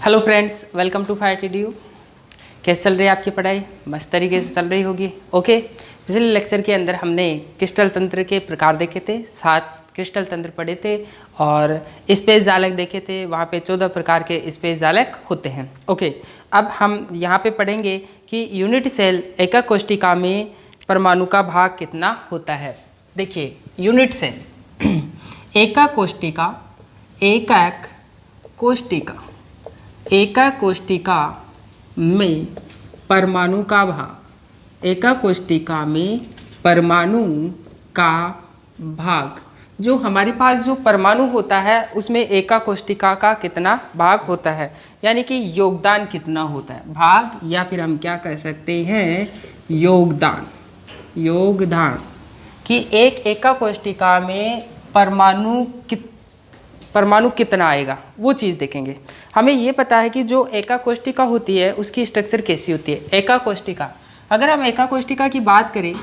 Hello friends, welcome to fire TDU. कैसे चल रही है आपकी पढ़ाई? मस्त तरीके से चल रही होगी। ओके, पिछले लेक्चर के अंदर हमने क्रिस्टल तंत्र के प्रकार देखे थे, 7 क्रिस्टल तंत्र पढ़े थे और स्पेस जालक देखे थे। वहाँ पे 14 प्रकार के स्पेस जालक होते हैं। ओके, अब हम यहाँ पे पढ़ेंगे कि यूनिट सेल एकक कोशिका में परमाणु का भाग कितना होता है। देखिए, यूनिट सेल एकक कोशिका में परमाणु का भाग, एकक कोशिका में परमाणु का भाग, जो हमारे पास जो परमाणु होता है उसमें एकक कोशिका का कितना भाग होता है, यानी कि योगदान कितना होता है। भाग या फिर हम क्या कह सकते हैं, योगदान कि एक एकक कोशिका में परमाणु कितना आएगा, वो चीज़ देखेंगे। हमें ये पता है कि जो एकक कोशिका होती है उसकी स्ट्रक्चर कैसी होती है। एकक कोशिका, अगर हम एकक कोशिका की बात करें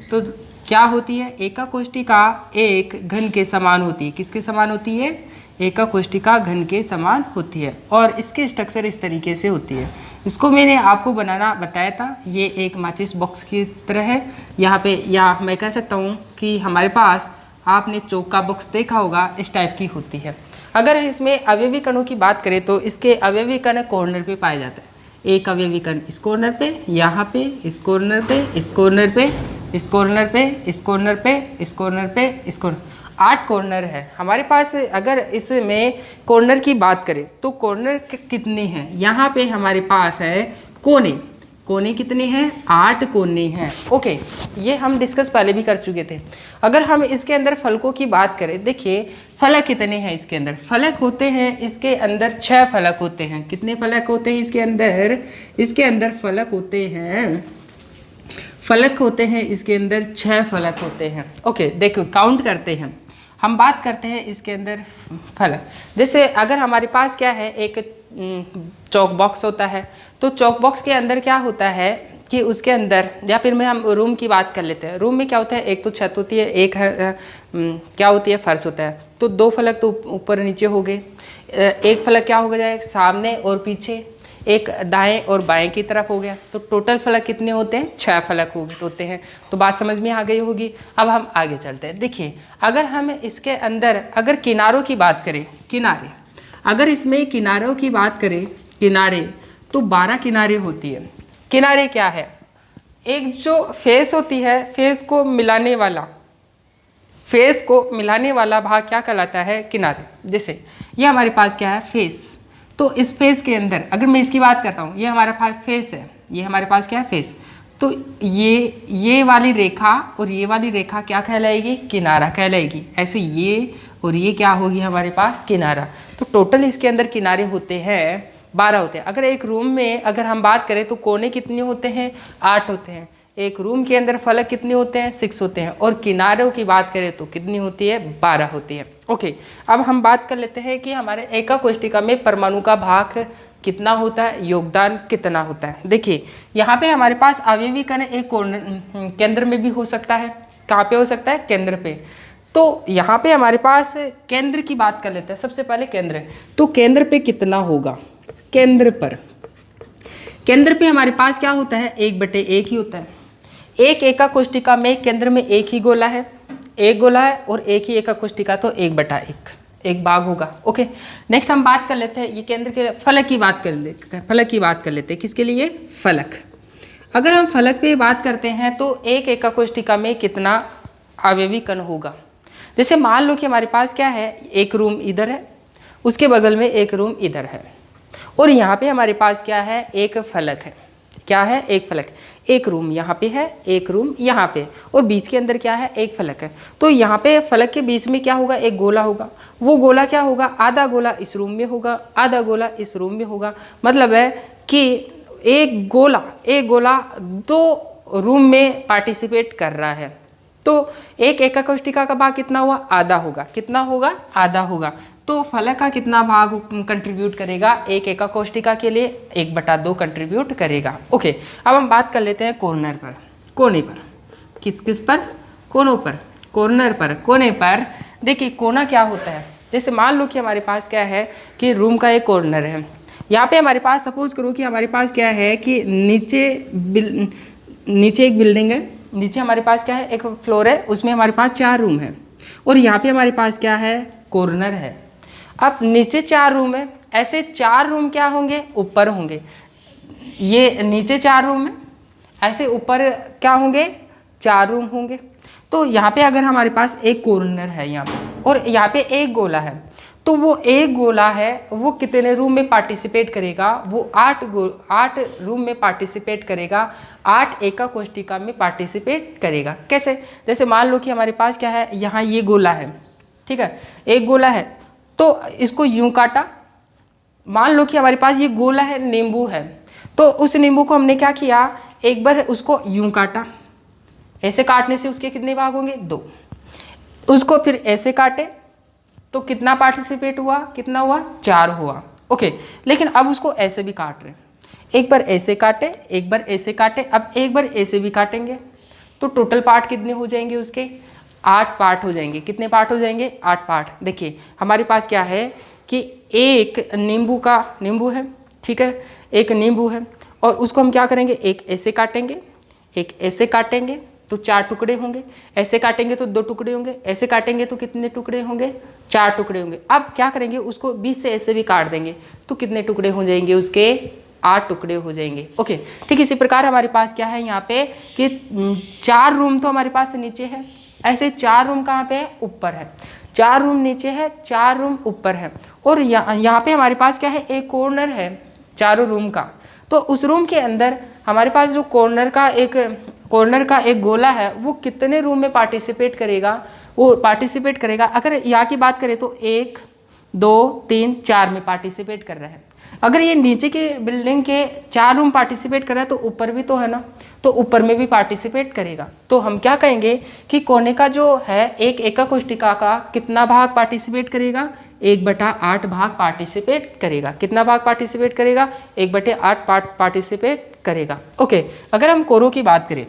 तो क्या होती है, एकक कोशिका एक घन के समान होती है। किसके समान होती है? एकक कोशिका घन के समान होती है और इसके स्ट्रक्चर इस तरीके से होती है। इसको मैंने आपको बनाना बताया था। ये एक माचिस बॉक्स की तरह है। यहाँ पे या मैं कह सकता हूँ कि हमारे पास आपने चौक का बॉक्स देखा होगा, इस टाइप की होती है। अगर इसमें अवयवी कणों की बात करें तो इसके अवयवी कण कॉर्नर पे पाया जाता है। एक अवयवी कण इस कॉर्नर पे, यहाँ पे, इस कॉर्नर पे, इस कॉर्नर पे, इस कॉर्नर पे, इस कॉर्नर पे, इस कॉर्नर पे, इस कॉर्नर, 8 कॉर्नर है हमारे पास। अगर इसमें कॉर्नर की बात करें तो कॉर्नर कितने हैं? यहाँ पे हमारे पास है कोने कितने हैं? 8 कोने हैं। ओके, ये हम डिस्कस पहले भी कर चुके थे। अगर हम इसके अंदर फलकों की बात करें, देखिए फलक कितने हैं इसके अंदर? फलक होते हैं इसके अंदर 6 फलक होते हैं। कितने फलक होते हैं इसके अंदर? इसके अंदर फलक होते हैं इसके अंदर 6 फलक होते हैं। ओके, देखो काउंट करते हैं। हम बात करते हैं इसके अंदर फलक। जैसे अगर हमारे पास क्या है, एक चौक बॉक्स होता है, तो चौक बॉक्स के अंदर क्या होता है कि उसके अंदर, या फिर में हम रूम की बात कर लेते हैं। रूम में क्या होता है, एक तो छत होती है, एक क्या होती है, फर्श होता है। तो 2 फलक तो ऊपर नीचे हो गए। एक फलक क्या हो जाए, सामने और पीछे, एक दाएं और बाएं की तरफ हो गया। तो टोटल फलक कितने होते हैं? 6 फलक होते हैं। तो बात समझ में आ गई होगी। अब हम आगे चलते हैं। देखिए, अगर हम इसके अंदर अगर किनारों की बात करें, अगर इसमें किनारों की बात करें, तो 12 किनारे होती है। किनारे क्या है? एक जो फेस होती है, फेस को मिलाने वाला भाग क्या कहलाता है? किनारे। जैसे ये हमारे पास क्या है, फेस। तो इस फेस के अंदर अगर मैं इसकी बात करता हूँ, ये हमारा फेस है, ये हमारे पास क्या है, फेस। तो ये वाली रेखा और ये वाली रेखा क्या कहलाएगी? किनारा कहलाएगी। ऐसे ये और ये क्या होगी हमारे पास? किनारा। तो टोटल इसके अंदर किनारे होते हैं 12 होते हैं। अगर एक रूम में अगर हम बात करें तो कोने कितने होते हैं? 8 होते हैं। एक रूम के अंदर फलक कितने होते हैं? 6 होते हैं। और किनारों की बात करें तो कितनी होती है? 12 होती है। ओके, अब हम बात कर लेते हैं कि हमारे एकक कोशिका में परमाणु का भाग कितना होता है, योगदान कितना होता है। देखिए, यहाँ पे हमारे पास अवयवी कण एक केंद्र में भी हो सकता है। कहाँ पे हो सकता है? केंद्र पे। तो यहाँ पे हमारे पास केंद्र की बात कर लेते हैं। सबसे पहले केंद्र, तो केंद्र पे कितना होगा? केंद्र पे हमारे पास क्या होता है? 1/1 ही होता है। एक एकक कोशिका में केंद्र में एक ही गोला है, और एक ही एकक कोशिका, तो 1/1 एक भाग होगा। ओके, नेक्स्ट हम बात कर लेते हैं ये केंद्र के फलक की बात कर लेते हैं। किसके लिए? फलक। अगर हम फलक पे बात करते हैं तो एक एकक कोशिका में कितना अवयवी कण होगा? जैसे मान लो कि हमारे पास क्या है, एक रूम इधर है, उसके बगल में एक रूम इधर है, और यहाँ पे हमारे पास क्या है, एक फलक है। क्या है? एक फलक। एक रूम यहाँ पे है, एक रूम यहाँ पे, और बीच के अंदर क्या है? एक फलक है। तो यहाँ पे फलक के बीच में क्या होगा? एक गोला होगा। वो गोला क्या होगा? आधा गोला इस रूम में होगा, आधा गोला इस रूम में होगा। मतलब है कि एक गोला 2 रूम में पार्टिसिपेट कर रहा है। तो एक एकक कोशिका का भाग कितना हुआ? आधा होगा। कितना होगा? आधा होगा। तो फलक का कितना भाग कंट्रीब्यूट करेगा? एक एकक कोशिका के लिए 1/2 कंट्रीब्यूट करेगा। ओके, अब हम बात कर लेते हैं कोने पर। किस पर? कोने पर। देखिए, कोना क्या होता है? जैसे मान लो कि हमारे पास क्या है कि रूम का एक कॉर्नर है, यहाँ पे हमारे पास सपोज करो कि हमारे पास क्या है कि नीचे एक बिल्डिंग है, नीचे हमारे पास क्या है, एक फ्लोर है, उसमें हमारे पास 4 रूम है और यहाँ पे हमारे पास क्या है, कॉर्नर है। अब नीचे 4 रूम है, ऐसे 4 रूम क्या होंगे, ऊपर होंगे। ये नीचे 4 रूम है, ऐसे ऊपर क्या होंगे, 4 रूम होंगे। तो यहाँ पे अगर हमारे पास एक कॉर्नर है यहाँ पे और यहाँ पे एक गोला है, तो वो एक गोला है वो कितने रूम में पार्टिसिपेट करेगा, वो 8 रूम में पार्टिसिपेट करेगा, 8 एका कोष्टिका में पार्टिसिपेट करेगा। कैसे, जैसे मान लो कि हमारे पास क्या है, यहाँ ये गोला है, ठीक है, एक गोला है, तो इसको यूं काटा। मान लो कि हमारे पास ये गोला है, नींबू है, तो उस नींबू को हमने क्या किया, एक बार उसको यूं काटा, ऐसे काटने से उसके कितने भाग होंगे, 2। उसको फिर ऐसे काटे तो कितना पार्टिसिपेट हुआ, कितना हुआ, 4 हुआ। ओके, लेकिन अब उसको ऐसे भी काट रहे हैं, एक बार ऐसे काटे, एक बार ऐसे काटे, अब एक बार ऐसे भी काटेंगे, तो टोटल पार्ट कितने हो जाएंगे उसके, 8 पार्ट हो जाएंगे। कितने पार्ट हो जाएंगे, 8 पार्ट। देखिए हमारे पास क्या है कि एक नींबू है, ठीक है, एक नींबू है और उसको हम क्या करेंगे, एक ऐसे काटेंगे, एक ऐसे काटेंगे तो 4 टुकड़े होंगे, ऐसे काटेंगे तो 2 टुकड़े होंगे, ऐसे काटेंगे तो कितने टुकड़े होंगे, 4 टुकड़े होंगे। अब क्या करेंगे, उसको बीच से ऐसे भी काट देंगे तो कितने टुकड़े हो जाएंगे उसके, 8 टुकड़े हो जाएंगे। ओके, ठीक इसी प्रकार हमारे पास क्या है यहाँ पे कि 4 रूम तो हमारे पास नीचे है, ऐसे 4 रूम कहाँ पे है, ऊपर है। 4 रूम नीचे है, 4 रूम ऊपर है और यहाँ पे हमारे पास क्या है, एक कॉर्नर है 4 रूम का। तो उस रूम के अंदर हमारे पास जो कॉर्नर का एक गोला है वो कितने रूम में पार्टिसिपेट करेगा, अगर यहाँ की बात करें तो 1 2 3 4 में पार्टिसिपेट कर रहा है। अगर ये नीचे के बिल्डिंग के 4 रूम पार्टिसिपेट कर रहा है तो ऊपर भी तो है ना, तो ऊपर में भी पार्टिसिपेट करेगा। तो हम क्या कहेंगे कि कोने का जो है एक एका कोष्टिका का कितना भाग पार्टिसिपेट करेगा, 1/8 भाग पार्टिसिपेट करेगा। कितना भाग पार्टिसिपेट करेगा, 1/8 पार्टिसिपेट करेगा। ओके, अगर हम कोरों की बात करें,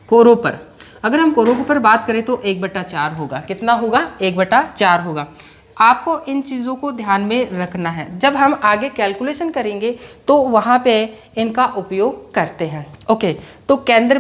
कोरों पर बात करें तो 1/4 होगा। कितना होगा, 1/4 होगा। आपको इन चीज़ों को ध्यान में रखना है, जब हम आगे कैलकुलेशन करेंगे तो वहाँ पे इनका उपयोग करते हैं। ओके, तो केंद्र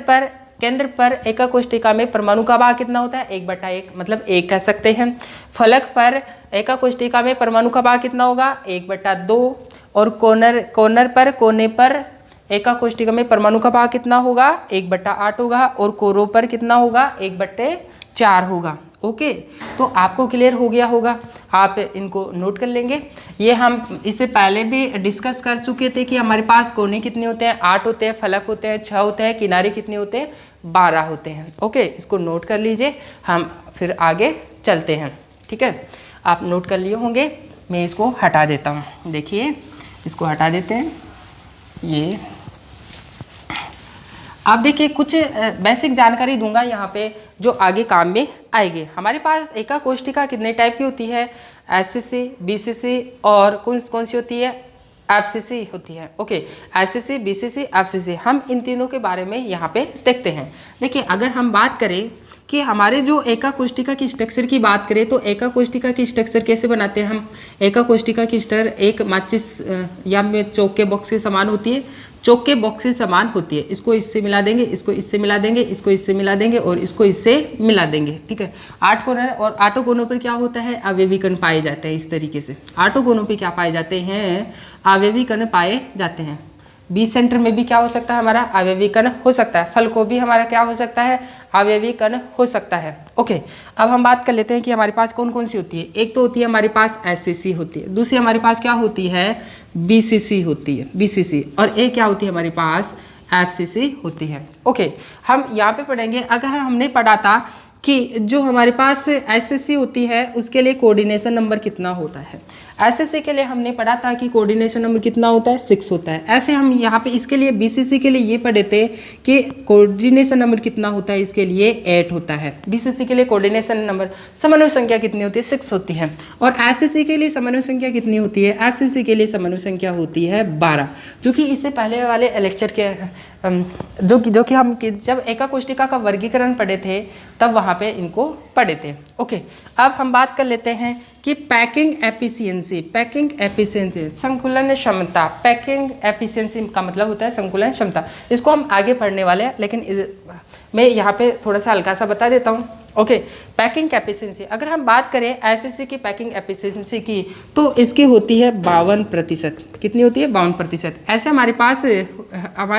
पर एका कोष्टिका में परमाणु का भाग कितना होता है, 1/1, मतलब 1 कह सकते हैं। फलक पर एका कोष्टिका में परमाणु का भाग कितना होगा, 1/2 और कोने पर एका कोष्टिका में परमाणु का भाग कितना होगा, 1/8 होगा और कोरों पर कितना होगा, 1/4 होगा। ओके, तो आपको क्लियर हो गया होगा, आप इनको नोट कर लेंगे। ये हम इससे पहले भी डिस्कस कर चुके थे कि हमारे पास कोने कितने होते हैं, 8 होते हैं, फलक होते हैं 6 होते हैं, किनारे कितने होते हैं, 12 होते हैं। ओके, इसको नोट कर लीजिए, हम फिर आगे चलते हैं। ठीक है, आप नोट कर लिए होंगे, मैं इसको हटा देता हूँ। देखिए, इसको हटा देते हैं। ये आप देखिए, कुछ बेसिक जानकारी दूंगा यहाँ पे जो आगे काम में आएगी। हमारे पास एका कोष्टिका कितने टाइप की होती है, एससीसी, बीसीसी और कौन सी होती है, एफसीसी होती है। ओके, एससीसी, बीसीसी, एफसीसी, हम इन तीनों के बारे में यहाँ पे देखते हैं। देखिए, अगर हम बात करें कि हमारे जो एका कोष्टिका की स्ट्रक्चर की बात करें तो एका कोष्टिका की स्ट्रक्चर कैसे बनाते हैं हम। एका कोष्टिका की स्ट्रक्चर एक माचिस या में चौक के बॉक्स के समान होती है, चौक के बॉक्स से समान होती है। इसको इससे मिला देंगे, इसको इससे मिला देंगे, इसको इससे मिला देंगे और इसको इससे मिला देंगे। ठीक है, 8 कोनों और 8 कोनों पर क्या होता है, अवयवी कण पाए जाते हैं। इस तरीके से 8 कोनों पे क्या पाए जाते हैं, अवयवी कण पाए जाते हैं। बीच सेंटर में भी क्या हो सकता है, हमारा अवयवी कण हो सकता है। फल को भी हमारा क्या हो सकता है, अवयवी कण हो सकता है। ओके, अब हम बात कर लेते हैं कि हमारे पास कौन कौन सी होती है। एक तो होती है हमारे पास एससीसी होती है, दूसरी हमारे पास क्या होती है, बीसीसी होती है, बीसीसी, और एक क्या होती है हमारे पास, एफसीसी होती है। ओके, हम यहाँ पे पढ़ेंगे। अगर हमने पढ़ा था कि जो हमारे पास एसएससी होती है उसके लिए कोऑर्डिनेशन नंबर कितना होता है, एसएससी के लिए हमने पढ़ा था कि कोऑर्डिनेशन नंबर कितना होता है, 6 होता है। ऐसे हम यहाँ पे इसके लिए बीसीसी के लिए ये पढ़े थे कि कोऑर्डिनेशन नंबर कितना होता है, इसके लिए 8 होता है। बीसीसी के लिए कोऑर्डिनेशन नंबर समन्वय संख्या कितनी होती है, 6 होती है। और एसएससी के लिए समन्वय संख्या कितनी होती है, एफसीसी के लिए समन्वय संख्या होती है 12, जो कि इससे पहले वाले लेक्चर के जो कि हम जब एका कोष्टिका का वर्गीकरण पढ़े थे तब वहाँ पे इनको पढ़े थे। ओके, अब हम बात कर लेते हैं कि कि पैकिंग एफिशिएंसी संकुलन क्षमता, पैकिंग एफिशिएंसी का मतलब होता है संकुलन क्षमता। इसको हम आगे पढ़ने वाले हैं, लेकिन मैं यहाँ पे थोड़ा सा हल्का सा बता देता हूँ। ओके, पैकिंग एफिशिएंसी, अगर हम बात करें एसएससी की पैकिंग एफिशिएंसी की, तो इसकी होती है 52%। कितनी होती है? 52%। ऐसे हमारे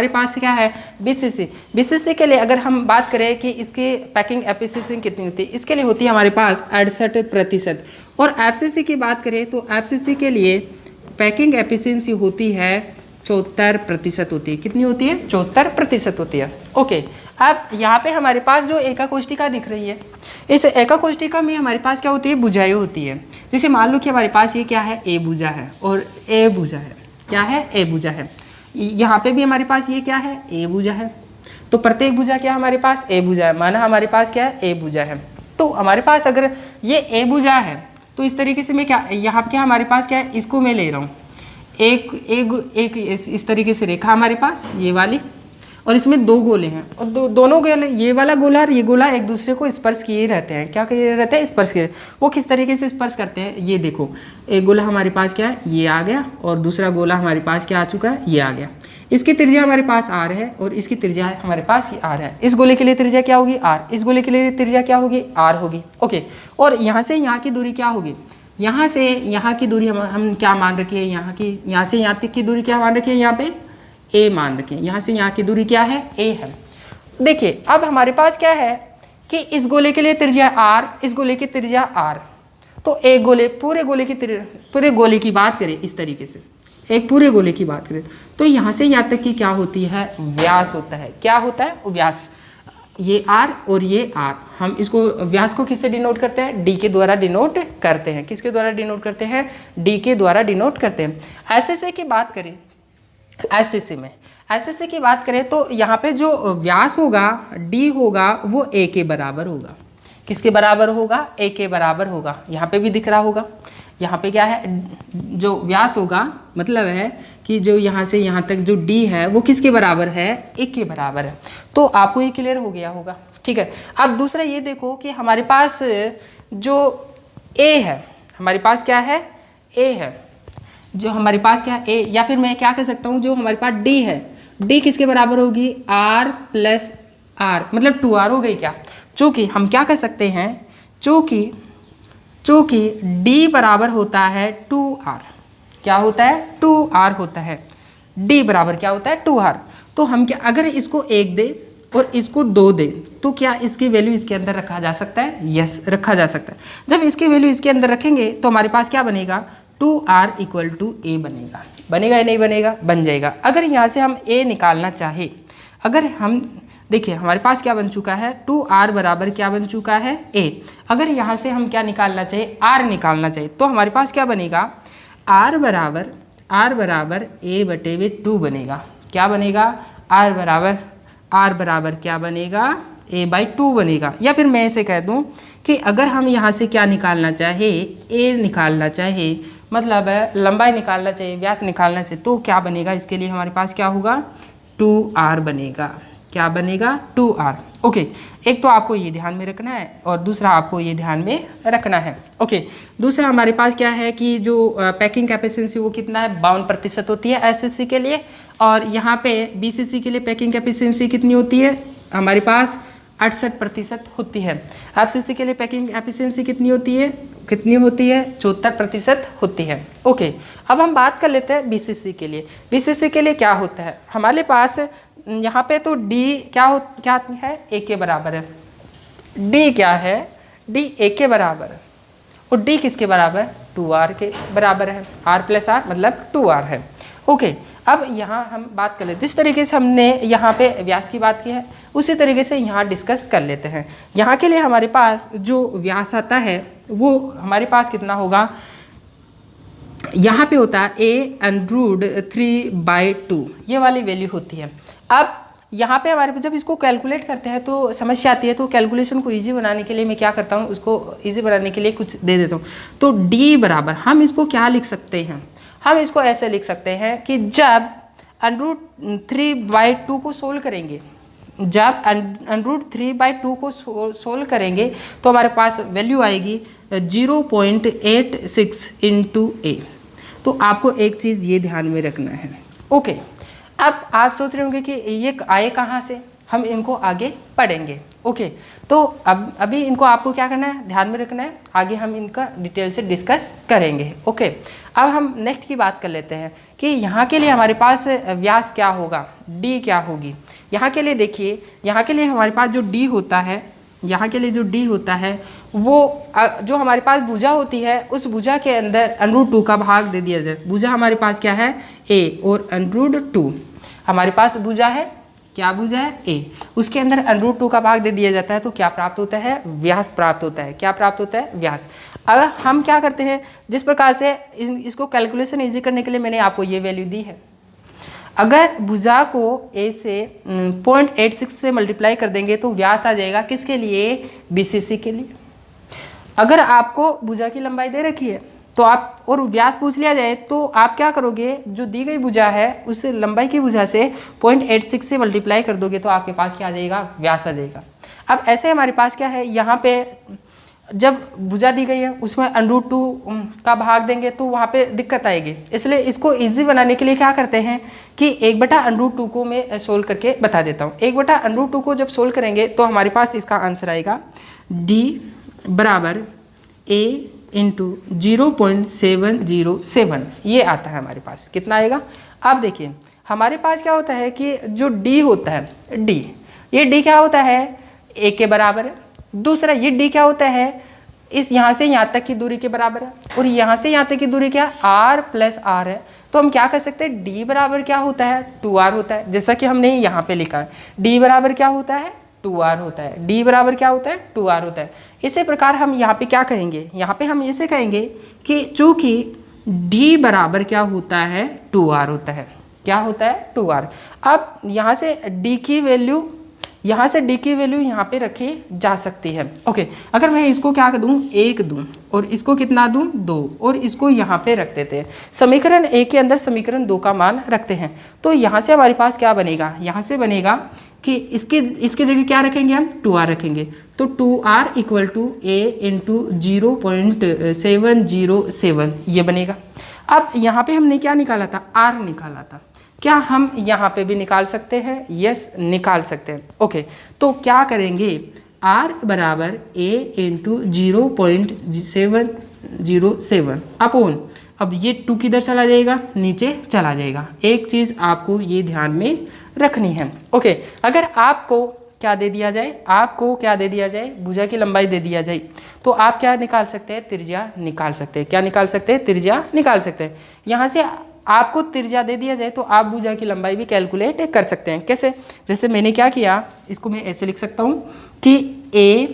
पास क्या है? बीसीसी के लिए अगर हम बात करें कि इसकी पैकिंग एफिशिएंसी कितनी होती है, इसके लिए होती है हमारे पास 68%। और एफसीसी की बात करें तो एफसीसी के लिए पैकिंग एफिशिएंसी होती है 74% होती है। कितनी होती है? 74% होती है। ओके, अब यहाँ पे हमारे पास जो एका कोष्टिका दिख रही है, इस एका कोष्टिका में हमारे पास क्या होती है? भुजाएं होती है। जैसे मान लो कि हमारे पास ये क्या है? ए भुजा है और ए भुजा है। क्या है? ए भुजा है। यहाँ पे भी हमारे पास ये क्या है? ए भुजा है। तो प्रत्येक भुजा क्या हमारे पास? ए भुजा है। माना हमारे पास क्या है? ए भुजा है। तो हमारे पास अगर ये ए भुजा है तो इस तरीके से मैं क्या, यहाँ पे क्या हमारे पास क्या है? इसको मैं ले रहा हूँ एक इस तरीके से रेखा हमारे पास ये वाली, और इसमें दो गोले हैं और दोनों गोले, ये वाला गोला और ये गोला एक दूसरे को स्पर्श किए रहते हैं। क्या किए रहते हैं? स्पर्श किए। वो किस तरीके से स्पर्श करते हैं? ये देखो, एक गोला हमारे पास क्या है? ये आ गया, और दूसरा गोला हमारे पास क्या आ चुका है? ये आ गया। इसकी त्रिज्या हमारे पास आर है और इसकी त्रिज्या हमारे पास ये आर है। इस गोले के लिए त्रिज्या क्या होगी? आर। इस गोले के लिए त्रिज्या क्या होगी? आर होगी। ओके, और यहाँ से यहाँ की दूरी क्या होगी? यहाँ से यहाँ की दूरी हम क्या मान रखी है? यहाँ से यहाँ तक की दूरी क्या मान रखी है? यहाँ पे ए मान रखें। यहाँ से यहाँ की दूरी क्या है? ए है। देखिए अब हमारे पास क्या है कि इस गोले के लिए त्रिज्या आर, इस गोले की त्रिज्या आर। तो एक गोले, पूरे गोले की बात करें इस तरीके से, एक पूरे गोले की बात करें तो यहाँ से यहाँ तक की क्या होती है? व्यास होता है। क्या होता है? व्यास। ये आर और ये आर, हम इसको व्यास को किससे डिनोट करते हैं? डी के द्वारा डिनोट करते हैं। किसके द्वारा डिनोट करते हैं? डी के द्वारा डिनोट करते हैं। एसएससी की बात करें, एसएससी की बात करें तो यहाँ पे जो व्यास होगा डी होगा वो ए के बराबर होगा। किसके बराबर होगा? ए के बराबर होगा। यहाँ पे भी दिख रहा होगा, यहाँ पे क्या है? जो व्यास होगा मतलब है कि जो यहाँ से यहाँ तक जो डी है वो किसके बराबर है? ए के बराबर है। तो आपको ये क्लियर हो गया होगा। ठीक है, अब दूसरा ये देखो कि हमारे पास जो ए है, हमारे पास क्या है? ए है। जो हमारे पास क्या है? ए, या फिर मैं क्या कह सकता हूँ, जो हमारे पास डी है, डी किसके बराबर होगी? आर प्लस आर, मतलब 2r हो गई क्या? चूँकि हम क्या कर सकते हैं, चूँकि डी बराबर होता है 2r। क्या होता है? 2r होता है। डी बराबर क्या होता है? 2r। तो हम क्या, अगर इसको 1 दे और इसको 2 दे तो क्या इसकी वैल्यू इसके अंदर रखा जा सकता है? यस, रखा जा सकता है। जब इसकी वैल्यू इसके अंदर रखेंगे तो हमारे पास क्या बनेगा? 2r इक्वल टू ए बनेगा। बनेगा या नहीं बनेगा? बन जाएगा। अगर यहाँ से हम a निकालना चाहे, अगर हम देखिए हमारे पास क्या बन चुका है? 2r बराबर क्या बन चुका है? a। अगर यहाँ से हम क्या निकालना चाहिए? r निकालना चाहिए, तो हमारे पास क्या बनेगा? r बराबर a/2 बनेगा। क्या बनेगा? r बराबर क्या बनेगा? a/2 बनेगा। या फिर मैं ऐसे कह दूँ कि अगर हम यहाँ से क्या निकालना चाहे? a निकालना चाहे, मतलब लंबाई निकालना चाहिए, व्यास निकालना चाहिए, तो क्या बनेगा? इसके लिए हमारे पास क्या होगा? 2r बनेगा। क्या बनेगा? 2r। ओके, एक तो आपको ये ध्यान में रखना है और दूसरा आपको ये ध्यान में रखना है। ओके, दूसरा हमारे पास क्या है कि जो पैकिंग कैपेसिटी वो कितना है? 52% होती है एसएससी के लिए, और यहाँ पे बीसीसी के लिए पैकिंग कैपेसिटी कितनी होती है? हमारे पास 68% होती है। एफसीसी के लिए पैकिंग एफिशिएंसी कितनी होती है? 74% होती है। ओके, अब हम बात कर लेते हैं बीसीसी के लिए। बीसीसी के लिए क्या होता है? हमारे पास यहाँ पे तो डी क्या है? ए के बराबर है। डी क्या है? डी ए के बराबर है। और डी किसके बराबर है? 2r के बराबर है। r प्लस आर मतलब 2r है। ओके, अब यहाँ हम बात कर लेते, जिस तरीके से हमने यहाँ पे व्यास की बात की है उसी तरीके से यहाँ डिस्कस कर लेते हैं। यहाँ के लिए हमारे पास जो व्यास आता है वो हमारे पास कितना होगा? यहाँ पे होता है a√3/2, ये वाली वैल्यू होती है। अब यहाँ पे हमारे जब इसको कैलकुलेट करते हैं तो समस्या आती है, तो कैलकुलेशन को इजी बनाने के लिए मैं क्या करता हूँ, उसको इजी बनाने के लिए कुछ दे देता हूँ। तो d बराबर हम इसको क्या लिख सकते हैं? हम इसको ऐसे लिख सकते हैं कि जब √3/2 को सोल्व करेंगे, जब √3/2 को सोल्व करेंगे तो हमारे पास वैल्यू आएगी 0.86 इंटू ए। तो आपको एक चीज़ ये ध्यान में रखना है। ओके, अब आप सोच रहे होंगे कि ये आए कहाँ से, हम इनको आगे पढ़ेंगे। ओके, तो अब अभी इनको आपको क्या करना है, ध्यान में रखना है, आगे हम इनका डिटेल से डिस्कस करेंगे। ओके, अब हम नेक्स्ट की बात कर लेते हैं कि यहाँ के लिए हमारे पास व्यास क्या होगा, डी क्या होगी। यहाँ के लिए देखिए, यहाँ के लिए हमारे पास जो डी होता है, यहाँ के लिए जो डी होता है वो जो हमारे पास भुजा होती है, उस भुजा के अंदर √2 का भाग दे दिया जाए। भुजा हमारे पास क्या है, ए, और √2 हमारे पास भुजा है, क्या भुजा है, ए, उसके अंदर √2 का भाग दे दिया जाता है। तो क्या प्राप्त होता है, व्यास प्राप्त होता है। क्या प्राप्त होता है, व्यास। अगर हम क्या करते हैं, जिस प्रकार से इसको कैलकुलेशन इजी करने के लिए मैंने आपको ये वैल्यू दी है, अगर भुजा को ए से 0.86 से मल्टीप्लाई कर देंगे तो व्यास आ जाएगा किसके लिए, बीसीसी के लिए। अगर आपको भुजा की लंबाई दे रखी है तो आप और व्यास पूछ लिया जाए तो आप क्या करोगे, जो दी गई भुजा है उस लंबाई की भुजा से 0.86 से मल्टीप्लाई कर दोगे तो आपके पास क्या आ जाएगा, व्यास आ जाएगा। अब ऐसे हमारे पास क्या है, यहाँ पे जब भुजा दी गई है उसमें √2 का भाग देंगे तो वहाँ पे दिक्कत आएगी। इसलिए इसको इजी बनाने के लिए क्या करते हैं कि 1/√2 को मैं सोल्व करके बता देता हूँ। 1/√2 को जब सोल्व करेंगे तो हमारे पास इसका आंसर आएगा d बराबर a इंटू 0.707। ये आता है हमारे पास, कितना आएगा। अब देखिए हमारे पास क्या होता है कि जो d होता है, d, ये d क्या होता है, a के बराबर है। दूसरा ये d क्या होता है, इस यहाँ से यहाँ तक की दूरी के बराबर है, और यहाँ से यहाँ तक की दूरी क्या, r + r है। तो हम क्या कर सकते हैं, d बराबर क्या होता है, 2r होता है, जैसा कि हमने यहाँ पे लिखा है। d बराबर क्या होता है, 2r होता है। d बराबर क्या होता है, 2r होता है। इसी प्रकार हम यहाँ पे क्या कहेंगे, यहाँ पे हम ऐसे कहेंगे कि चूँकि d बराबर क्या होता है, 2r होता है। क्या होता है, 2r। अब यहाँ से d की वैल्यू, यहाँ से d की वैल्यू यहाँ पे रखी जा सकती है। ओके, अगर मैं इसको क्या दूँ, 1 दूँ, और इसको कितना दूँ, 2, और इसको यहाँ पे रख देते हैं। समीकरण 1 के अंदर समीकरण 2 का मान रखते हैं। तो यहाँ से हमारे पास क्या बनेगा, यहाँ से बनेगा कि इसकी जगह क्या रखेंगे हम, 2r रखेंगे। तो 2r = a इंटू 0.707 ये बनेगा। अब यहाँ पे हमने क्या निकाला था, r निकाला था। क्या हम यहाँ पे भी निकाल सकते हैं, यस निकाल सकते हैं। ओके, तो क्या करेंगे, r बराबर a इंटू 0.707 अपॉन, अब ये 2 किधर चला जाएगा, नीचे चला जाएगा। एक चीज़ आपको ये ध्यान में रखनी है। ओके, अगर आपको क्या दे दिया जाए, आपको क्या दे दिया जाए, भुजा की लंबाई दे दिया जाए, तो आप क्या निकाल सकते हैं, त्रिज्या निकाल सकते हैं। क्या निकाल सकते हैं, त्रिज्या निकाल सकते हैं। यहाँ से आपको त्रिज्या दे दिया जाए तो आप भुजा की लंबाई भी कैलकुलेट कर सकते हैं। कैसे, जैसे मैंने क्या किया, इसको मैं ऐसे लिख सकता हूँ कि a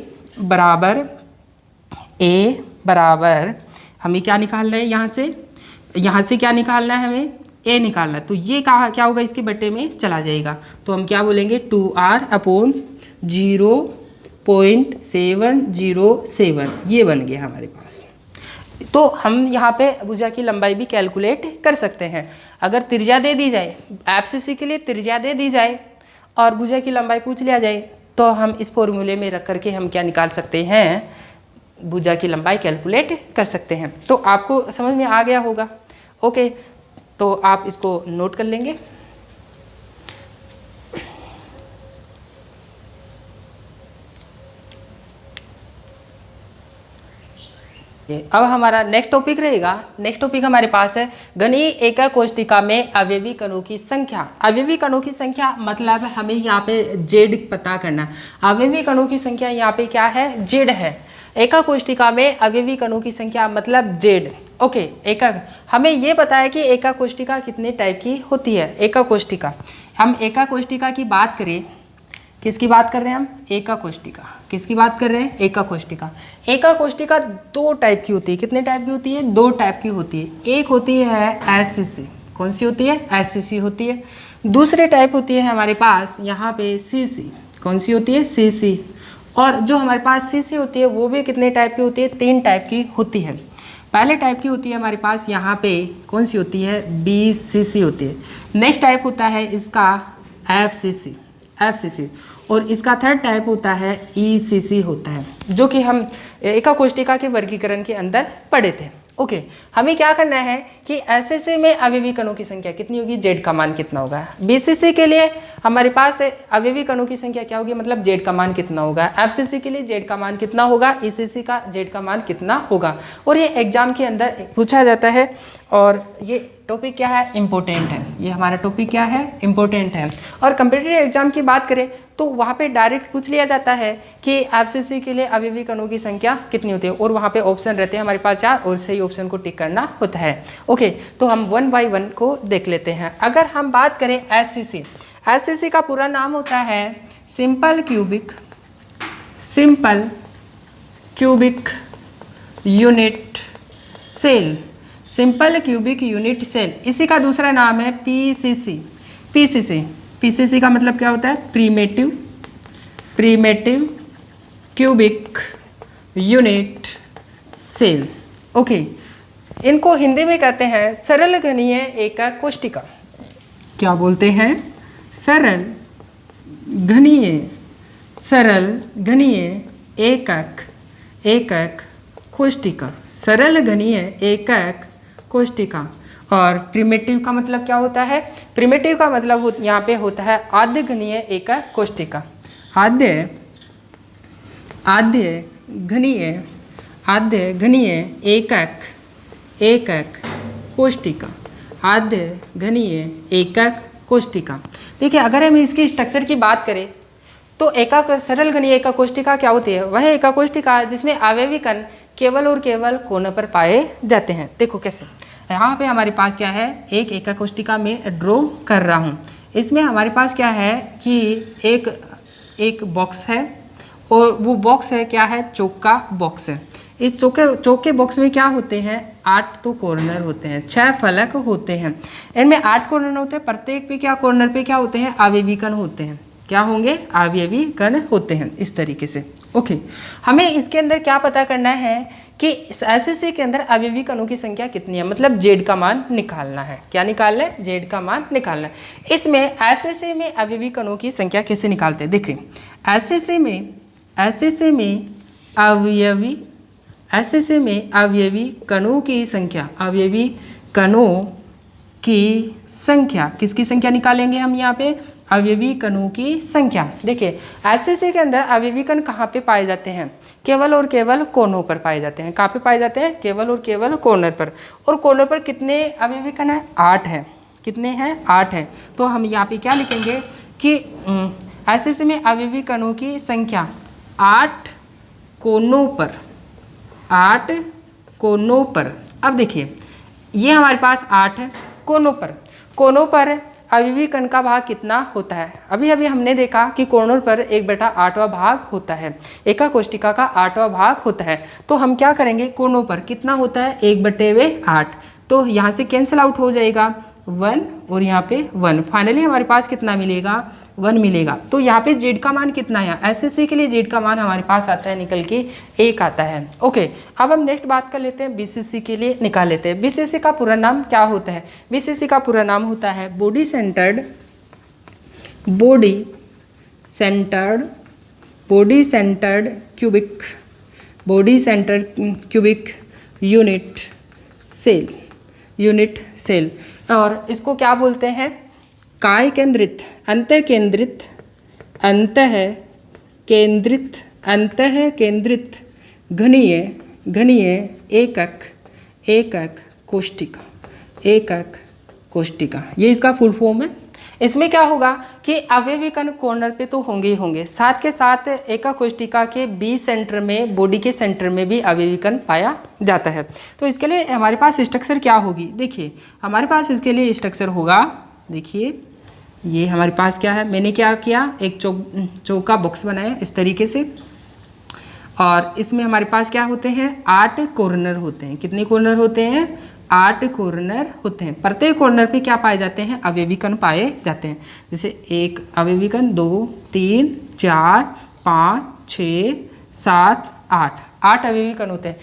बराबर हमें क्या निकालना है, यहाँ से क्या निकालना है, हमें a निकालना है। तो ये क्या होगा, इसके बट्टे में चला जाएगा। तो हम क्या बोलेंगे, 2r अपॉन 0.707 ये बन गया हमारे पास। तो हम यहाँ पे भुजा की लंबाई भी कैलकुलेट कर सकते हैं। अगर त्रिज्या दे दी जाए, एफसीसी के लिए त्रिज्या दे दी जाए और भुजा की लंबाई पूछ लिया जाए, तो हम इस फॉर्मूले में रख करके हम क्या निकाल सकते हैं, भुजा की लंबाई कैलकुलेट कर सकते हैं। तो आपको समझ में आ गया होगा। ओके, तो आप इसको नोट कर लेंगे। अब हमारा नेक्स्ट टॉपिक रहेगा। नेक्स्ट टॉपिक हमारे पास है गणीय एकक कोष्ठिका में अवयवी कणों की संख्या। अवयवी कणों की संख्या मतलब हमें यहाँ पे जेड पता करना। अवयवी कणों की संख्या यहाँ पे क्या है, जेड है। एकक कोष्ठिका में अवयवी कणों की संख्या मतलब जेड। ओके, एकक हमें ये पता है कि एकक कोष्ठिका कितने टाइप की होती है। एकक कोष्ठिका, हम एकक कोष्ठिका की बात करें, किसकी बात कर रहे हैं हम, एकक कोष्ठिका। किसकी बात कर रहे हैं, एकक कोष्ठिका। एकक कोष्ठिका 2 टाइप की होती है। कितने टाइप की होती है, 2 टाइप की होती है। एक होती है एससीसी, कौन सी होती है, एससीसी होती है। दूसरी टाइप होती है हमारे पास यहाँ पे सीसी, कौन सी होती है, सीसी। और जो हमारे पास सीसी होती है वो भी कितने टाइप की होती है, 3 टाइप की होती है। पहले टाइप की होती है हमारे पास यहाँ पे कौन सी होती है, बीसीसी होती है। नेक्स्ट टाइप होता है इसका एफसीसी। FCC। और इसका थर्ड टाइप होता है ECC होता है, जो कि हम एका कोष्टिका के वर्गीकरण के अंदर पढ़े थे। ओके, हमें क्या करना है कि SCC में अवयवी कणों की संख्या कितनी होगी, Z का मान कितना होगा। BCC के लिए हमारे पास अवयवी कणों की संख्या क्या होगी, मतलब Z का मान कितना होगा। FCC के लिए Z का मान कितना होगा, ECC का Z का मान कितना होगा। और ये एग्जाम के अंदर पूछा जाता है और ये टॉपिक क्या है, इम्पोर्टेंट है। ये हमारा टॉपिक क्या है, इम्पोर्टेंट है। और कम्पिटिटिव एग्जाम की बात करें तो वहाँ पे डायरेक्ट पूछ लिया जाता है कि FCC के लिए अवयवी कणों की संख्या कितनी होती है, और वहाँ पे ऑप्शन रहते हैं हमारे पास 4 और सही ऑप्शन को टिक करना होता है। ओके, तो हम 1 बाय 1 को देख लेते हैं। अगर हम बात करें SCC का पूरा नाम होता है simple cubic unit cell. Simple cubic unit cell, इसी का दूसरा नाम है PCC का मतलब क्या होता है, primitive cubic unit cell. Okay, इनको हिंदी में कहते हैं सरल घनीय एकक कोष्टिका। क्या बोलते हैं, सरल घनीय एकक कोष्टिका, सरल घनीय एकक कोष्टिका। और प्रिमिटिव का मतलब क्या होता है, प्रिमिटिव का मतलब यहाँ पे होता है आद्य घनीय एकक कोष्टिका। आद्य घनीय एकक कोष्टिका, आद्य घनीय एकक कोष्टिका। देखिए, अगर हम इसकी स्ट्रक्चर की बात करें तो सरल घनीय एकक कोष्टिका क्या होती है, वह एकक कोष्टिका जिसमें अवयवी कण केवल और केवल कोनों पर पाए जाते हैं। देखो कैसे, यहाँ पे हमारे पास क्या है, एक एकक कोष्टिका में ड्रॉ कर रहा हूँ। इसमें हमारे पास क्या है कि एक बॉक्स है, और वो बॉक्स है क्या है, चौक का बॉक्स है। इस चौक के बॉक्स में क्या होते हैं, 8 तो कॉर्नर होते हैं, 6 फलक होते हैं। इनमें 8 कॉर्नर होते हैं, प्रत्येक पे क्या कॉर्नर पे क्या होते हैं, अवयवी कण होते हैं। क्या होंगे, अवयवी कण होते हैं, इस तरीके से। ओके, हमें इसके अंदर क्या पता करना है कि SCC के अंदर अवयवी कणों की संख्या कितनी है, मतलब Z का मान निकालना है। क्या निकालना है, Z का मान निकालना है। इसमें SCC में अवयवी कणों की संख्या कैसे निकालते हैं, देखिए SCC में अवयवी कणों की संख्या, किसकी संख्या निकालेंगे हम यहाँ पे, अवयवी कणों की संख्या। देखिए, SCC के अंदर अवयवी कण कहाँ पे पाए जाते हैं, केवल और केवल कोनों पर पाए जाते हैं। कहाँ पे पाए जाते हैं, केवल और केवल कॉर्नर पर। और कॉर्नर पर कितने अवयवी कण है, 8 है। कितने हैं, 8 है। तो हम यहाँ पे क्या लिखेंगे कि SCC में अवयवी कणों की संख्या 8 कोनों पर। अब देखिए, ये हमारे पास 8 है कोनों पर अवयवी कण का भाग कितना होता है। अभी हमने देखा कि कोनों पर 1/8वां भाग होता है, एकक कोष्टिका का 8वां भाग होता है। तो हम क्या करेंगे, कोनों पर कितना होता है, 1/8। तो यहाँ से कैंसिल आउट हो जाएगा 1 और यहाँ पे 1। फाइनली हमारे पास कितना मिलेगा, 1 मिलेगा। तो यहाँ पे Z का मान कितना है, SCC के लिए Z का मान हमारे पास आता है निकल के 1 आता है। ओके, अब हम नेक्स्ट बात कर लेते हैं, BCC के लिए निकाल लेते हैं। BCC का पूरा नाम क्या होता है, BCC का पूरा नाम होता है body centred cubic unit cell. और इसको क्या बोलते हैं, काय केंद्रित अंतःकेंद्रित घनीय एकक कोष्टिका। ये इसका फुल फॉर्म है। इसमें क्या होगा कि अवयवी कण कॉर्नर पे तो होंगे ही होंगे, साथ के साथ एकक कोष्टिका के बी सेंटर में, बॉडी के सेंटर में भी अवयवी कण पाया जाता है। तो इसके लिए हमारे पास स्ट्रक्चर क्या होगी, देखिए हमारे पास इसके लिए स्ट्रक्चर होगा। देखिए ये हमारे पास क्या है, मैंने क्या किया, एक चौक का बॉक्स बनाया इस तरीके से, और इसमें हमारे पास क्या होते हैं, 8 कॉर्नर होते हैं। कितने कॉर्नर होते हैं, 8 कॉर्नर होते हैं। प्रत्येक कॉर्नर पे क्या पाए जाते हैं, अवयवी कण पाए जाते हैं। जैसे एक अवयवी कण, 2 3 4 5 6 7 8 8 अवयवी कण होते हैं।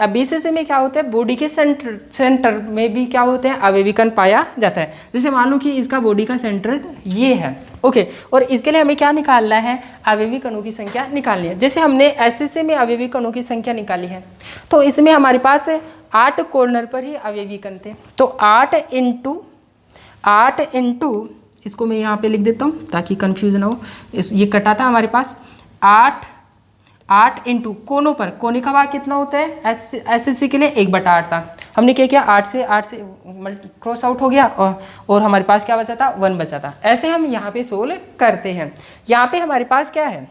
BCC में क्या होता है, बॉडी के सेंटर में भी क्या होते हैं, अवयवी कण पाया जाता है। जैसे मान लो कि इसका बॉडी का सेंटर ये है, ओके, और इसके लिए हमें क्या निकालना है, अवयवी कणों की संख्या निकालनी है। जैसे हमने SCC में अवयवी कणों की संख्या निकाली है, तो इसमें हमारे पास 8 कॉर्नर पर ही अवयवी कण थे। तो 8 इंटू इसको मैं यहाँ पे लिख देता हूँ ताकि कंफ्यूजन हो, ये कटा था हमारे पास। 8 इंटू कोनों पर, कोने का भाग कितना होता है, SCC के लिए 1/8 था। हमने क्या किया, 8 से क्रॉस आउट हो गया और हमारे पास क्या बचा था, 1 बचा था। ऐसे हम यहाँ पे सोल्व करते हैं। यहाँ पे हमारे पास क्या है